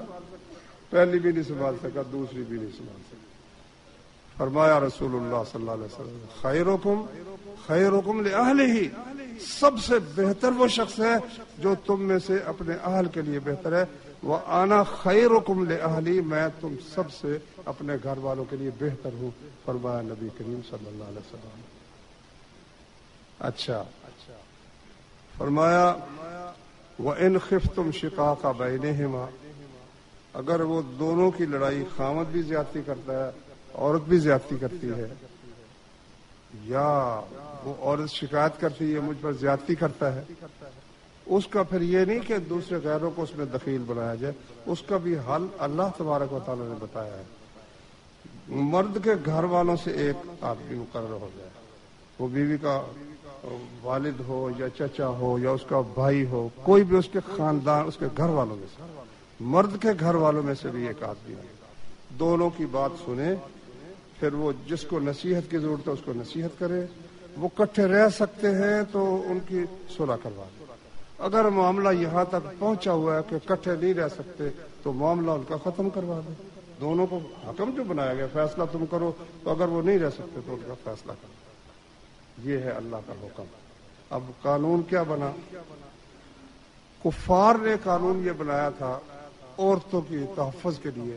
[SPEAKER 1] پہلی بھی نہیں سنبھال سکا، دوسری بھی نہیں سنبھال سکتا. فرمایا رسول اللہ صلی اللہ علیہ وسلم خیرکم خیرکم لأہلہ، سب سے بہتر وہ شخص ہے جو تم میں سے اپنے اہل کے لیے بہتر ہے. وَأَنَا خَيْرُكُمْ لِأَهْلِي، میں تم سب سے اپنے گھر والوں کے لیے بہتر ہوں، فرمایا نبی کریم صلی اللہ علیہ وسلم. اچھا فرمایا وَإِنْ خِفْتُمْ شِقَاقَ بَيْنِهِمَا، اگر وہ دونوں کی لڑائی، خاوند بھی زیادتی کرتا ہے، عورت بھی زیادتی کرتی ہے، یا وہ عورت شکایت کرتی ہے مجھ پر زیادتی کرتا ہے، اس کا پھر یہ نہیں کہ دوسرے غیروں کو اس میں دخیل بنایا جائے، اس کا بھی حل اللہ تبارک و تعالیٰ نے بتایا ہے. مرد کے گھر والوں سے ایک آدمی مقرر ہو جائے، وہ بیوی کا والد ہو یا چچا ہو یا اس کا بھائی ہو، کوئی بھی اس کے خاندان، اس کے گھر والوں میں سے، مرد کے گھر والوں میں سے بھی ایک آدمی ہو، دونوں کی بات سنے، پھر وہ جس کو نصیحت کی ضرورت ہے اس کو نصیحت کرے. وہ اکٹھے رہ سکتے ہیں تو ان کی صلح کروا دے. اگر معاملہ یہاں تک پہنچا ہوا ہے کہ اکٹھے نہیں رہ سکتے تو معاملہ ان کا ختم کروا دے. دونوں کو حکم جو بنایا گیا فیصلہ تم کرو، تو اگر وہ نہیں رہ سکتے تو ان کا فیصلہ کرو. یہ ہے اللہ کا حکم. اب قانون کیا بنا؟ کفار نے قانون یہ بنایا تھا عورتوں کی تحفظ کے لیے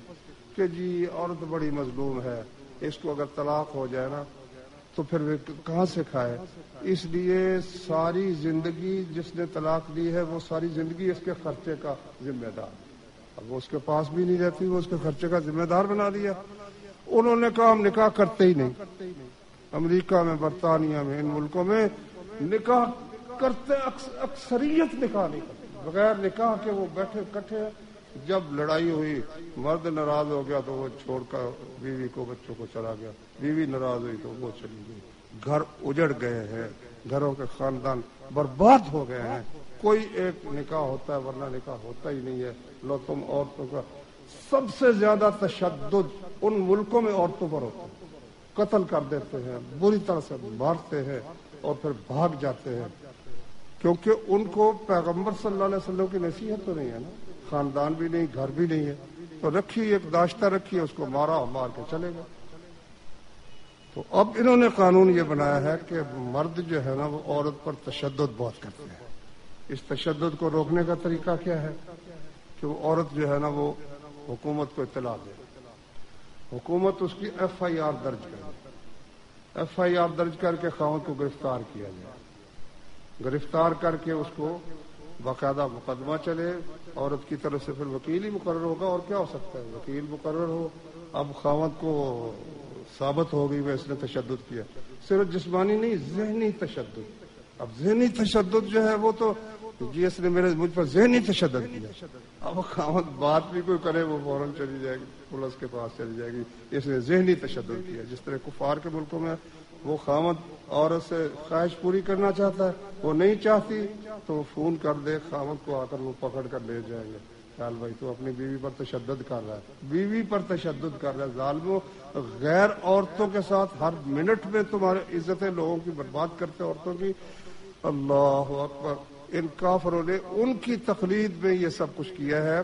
[SPEAKER 1] کہ جی عورت بڑی مظلوم ہے، اس کو اگر طلاق ہو جائے نا تو پھر وہ کہاں سے کھائے، اس لیے ساری زندگی جس نے طلاق دی ہے وہ ساری زندگی اس کے خرچے کا ذمہ دار، اب وہ اس کے پاس بھی نہیں رہتی، وہ اس کے خرچے کا ذمہ دار بنا دیا۔ انہوں نے کہا ہم نکاح کرتے ہی نہیں۔ امریکہ میں، برطانیہ میں، ان ملکوں میں نکاح کرتے، اکثریت نکاح نہیں کرتے، بغیر نکاح کے وہ بیٹھے کٹھے۔ جب لڑائی ہوئی، مرد ناراض ہو گیا تو وہ چھوڑ کر بیوی کو، بچوں کو چلا گیا، بیوی ناراض ہوئی تو وہ چلی گئی، گھر اجڑ گئے ہیں، گھروں کے خاندان برباد ہو گئے ہیں۔ کوئی ایک نکاح ہوتا ہے ورنہ نکاح ہوتا ہی نہیں ہے۔ لو تم عورتوں کا سب سے زیادہ تشدد ان ملکوں میں عورتوں پر ہوتا ہے، قتل کر دیتے ہیں، بری طرح سے مارتے ہیں اور پھر بھاگ جاتے ہیں، کیونکہ ان کو پیغمبر صلی اللہ علیہ وسلم کی نصیحت تو نہیں ہے نا، خاندان بھی نہیں، گھر بھی نہیں ہے، تو رکھی ایک داشتہ رکھی، اس کو مارا، مار کے چلے گئے۔ تو اب انہوں نے قانون یہ بنایا ہے کہ مرد جو ہے نا وہ عورت پر تشدد بہت کرتے ہیں۔ اس تشدد کو روکنے کا طریقہ کیا ہے کہ وہ عورت جو ہے نا وہ حکومت کو اطلاع دے، حکومت اس کی ایف آئی آر درج کرے، ایف آئی آر درج کر کے خاوند کو گرفتار کیا جائے، گرفتار کر کے اس کو باقاعدہ مقدمہ چلے، عورت کی طرف سے پھر وکیل ہی مقرر ہوگا، اور کیا ہو سکتا ہے، وکیل مقرر ہو۔ اب خاوند کو ثابت ہو گئی وہ اس نے تشدد کیا، صرف جسمانی نہیں، ذہنی تشدد۔ اب ذہنی تشدد جو ہے وہ تو جی اس نے مجھ پر ذہنی تشدد کیا، اب خاوند بات بھی کوئی کرے وہ فوراً چلی جائے گی، پولیس کے پاس چلی جائے گی، اس نے ذہنی تشدد کیا۔ جس طرح کفار کے ملکوں میں وہ خاوند عورت سے خواہش پوری کرنا چاہتا ہے، وہ نہیں چاہتی تو وہ فون کر دے، خاوند کو آ کر وہ پکڑ کر لے جائیں گے، چال بھائی تو اپنی بیوی پر تشدد کر رہا ہے، بیوی پر تشدد کر رہا ہے، ظالموں، غیر عورتوں کے ساتھ ہر منٹ میں تمہارے عزتیں لوگوں کی برباد کرتے عورتوں کی۔ اللہ اکبر، ان کافروں نے ان کی تقلید میں یہ سب کچھ کیا ہے،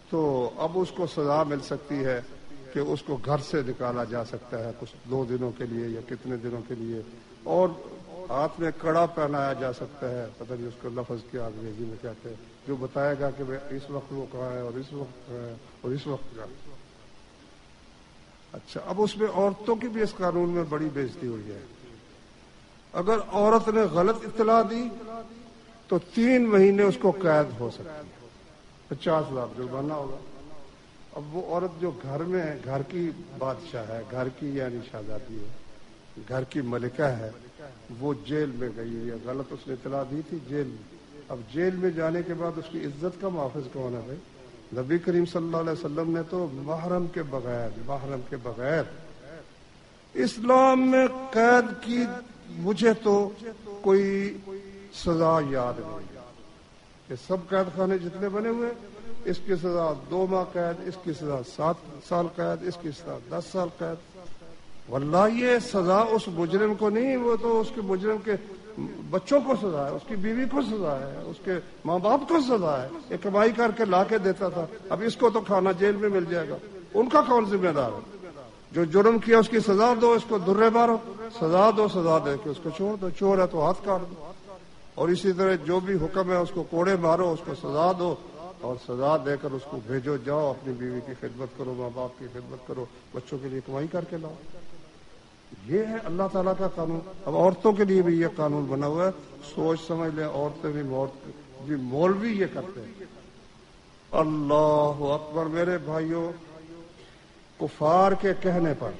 [SPEAKER 1] تو اب اس کو سزا مل سکتی ہے کہ اس کو گھر سے نکالا جا سکتا ہے کچھ 2 دنوں کے لیے یا کتنے دنوں کے لیے، اور ہاتھ میں کڑا پہنایا جا سکتا ہے، پتہ نہیں اس کو لفظ کیا انگریزی میں کہتے ہیں، جو بتائے گا کہ اس وقت وہ کہاں ہے اور اس وقت کہاں ہے اور اس وقت کہاں ہے۔ اچھا، اب اس میں عورتوں کی بھی اس قانون میں بڑی بے عزتی ہوئی ہے۔ اگر عورت نے غلط اطلاع دی تو 3 مہینے اس کو قید ہو سکتی ہے، 50 لاکھ جرمانہ ہوگا۔ اب وہ عورت جو گھر میں ہے، گھر کی بادشاہ ہے، گھر کی یعنی شہزادی ہے، گھر کی ملکہ ہے، وہ جیل میں گئی ہے، غلط اس نے اطلاع دی تھی، جیل میں۔ اب جیل میں جانے کے بعد اس کی عزت کا محافظ کون ہے بھائی؟ نبی کریم صلی اللہ علیہ وسلم نے تو محرم کے بغیر اسلام میں قید کی مجھے تو کوئی سزا یاد نہیں۔ یہ سب قید خانے جتنے بنے ہوئے، اس کی سزا 2 ماہ قید، اس کی سزا 7 سال قید، اس کی سزا 10 سال قید۔ واللہ یہ سزا اس مجرم کو نہیں، وہ تو اس کے مجرم کے بچوں کو سزا ہے، اس کی بیوی کو سزا ہے، اس کے ماں باپ کو سزا ہے، یہ کمائی کر کے لا کے دیتا تھا، اب اس کو تو کھانا جیل میں مل جائے گا، ان کا کون ذمہ دار ہے؟ جو جرم کیا اس کی سزا دو، اس کو درے مارو، سزا دو، سزا دے کے اس کو چھوڑ دو، چور ہے تو ہاتھ کاٹ دو، اور اسی طرح جو بھی حکم ہے اس کو کوڑے مارو، اس کو سزا دو، اور سزا دے کر اس کو بھیجو، جاؤ اپنی بیوی کی خدمت کرو، ماں باپ کی خدمت کرو، بچوں کے لیے کمائی کر کے لاؤ۔ یہ ہے اللہ تعالیٰ کا قانون۔ اب عورتوں کے لیے بھی یہ قانون بنا ہوا ہے، سوچ سمجھ لیں، عورتیں بھی مولوی یہ کرتے ہیں۔ اللہ اکبر، میرے بھائیوں، کفار کے کہنے پر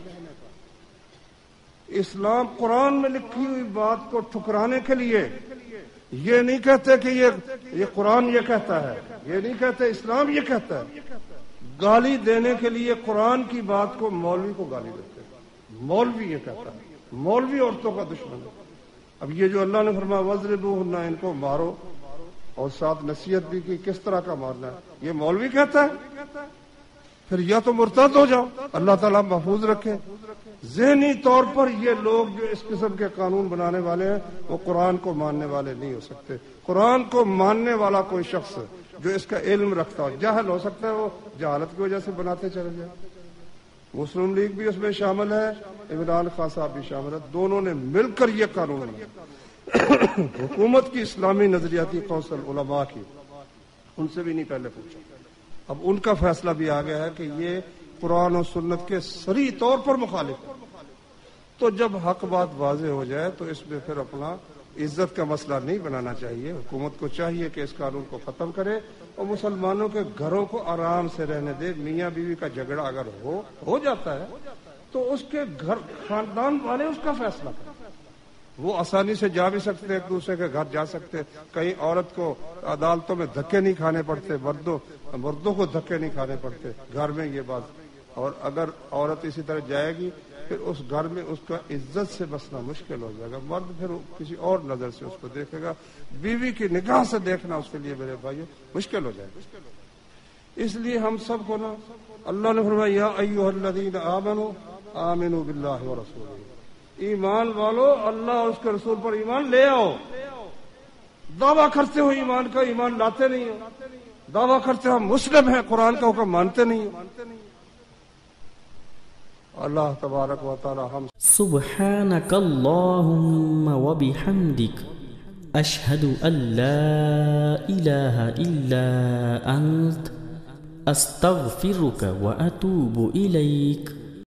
[SPEAKER 1] اسلام قرآن میں لکھی ہوئی بات کو ٹھکرانے کے لیے یہ نہیں کہتے کہ یہ قرآن یہ کہتا ہے، یہ نہیں کہتے اسلام یہ کہتا ہے، گالی دینے کے لیے قرآن کی بات کو مولوی کو گالی دیتے ہیں، مولوی یہ کہتا ہے، مولوی عورتوں کا دشمن ہے۔ اب یہ جو اللہ نے فرمایا وَاضْرِبُوهُنَّ، ان کو مارو، اور ساتھ نصیحت بھی کی کس طرح کا مارنا ہے، یہ مولوی کہتا ہے؟ پھر یا تو مرتد ہو جاؤ، اللہ تعالیٰ محفوظ رکھے۔ ذہنی طور پر یہ لوگ جو اس قسم کے قانون بنانے والے ہیں وہ قرآن کو ماننے والے نہیں ہو سکتے۔ قرآن کو ماننے والا کوئی شخص جو اس کا علم رکھتا ہو، جاہل ہو سکتا ہے، وہ جہالت کی وجہ سے بناتے چلے جائیں۔ مسلم لیگ بھی اس میں شامل ہے، عمران خان صاحب بھی شامل ہے، دونوں نے مل کر یہ قانون بنایا۔ حکومت کی اسلامی نظریاتی کونسل علماء کی ان سے بھی نہیں پہلے پوچھا. اب ان کا فیصلہ بھی آ گیا ہے کہ یہ قرآن و سنت کے صریح طور پر مخالف ہے. تو جب حق بات واضح ہو جائے تو اس میں پھر اپنا عزت کا مسئلہ نہیں بنانا چاہیے. حکومت کو چاہیے کہ اس قانون کو ختم کرے اور مسلمانوں کے گھروں کو آرام سے رہنے دے. میاں بیوی کا جھگڑا اگر ہو جاتا ہے تو اس کے گھر خاندان والے اس کا فیصلہ کریں. وہ آسانی سے جا بھی سکتے ایک دوسرے کے گھر جا سکتے. کہیں عورت کو عدالتوں میں دھکے نہیں کھانے پڑتے, مردوں کو دھکے نہیں کھانے پڑتے گھر میں یہ بات. اور اگر عورت اسی طرح جائے گی پھر اس گھر میں اس کا عزت سے بسنا مشکل ہو جائے گا. مرد پھر کسی اور نظر سے اس کو دیکھے گا. بیوی کی نگاہ سے دیکھنا اس کے لیے میرے بھائیو مشکل ہو جائے گا. اس لیے ہم سب کو نا اللہ نے فرمایا یا ایھا الذین آمنوا آمنوا باللہ ورسولہ, ایمان والو اللہ اور اس کے رسول پر ایمان لے آؤ. دعویٰ کرتے ہو ایمان کا, ایمان لاتے نہیں ہو. دعویٰ کرتے ہو ہم مسلم ہیں, قرآن کا حکم مانتے نہیں ہو. اللہ تبارک و تعالی ہم
[SPEAKER 2] سبحانک اللہم وبحمدک اشہد ان لا الہ الا انت استغفرک واتوب الیک.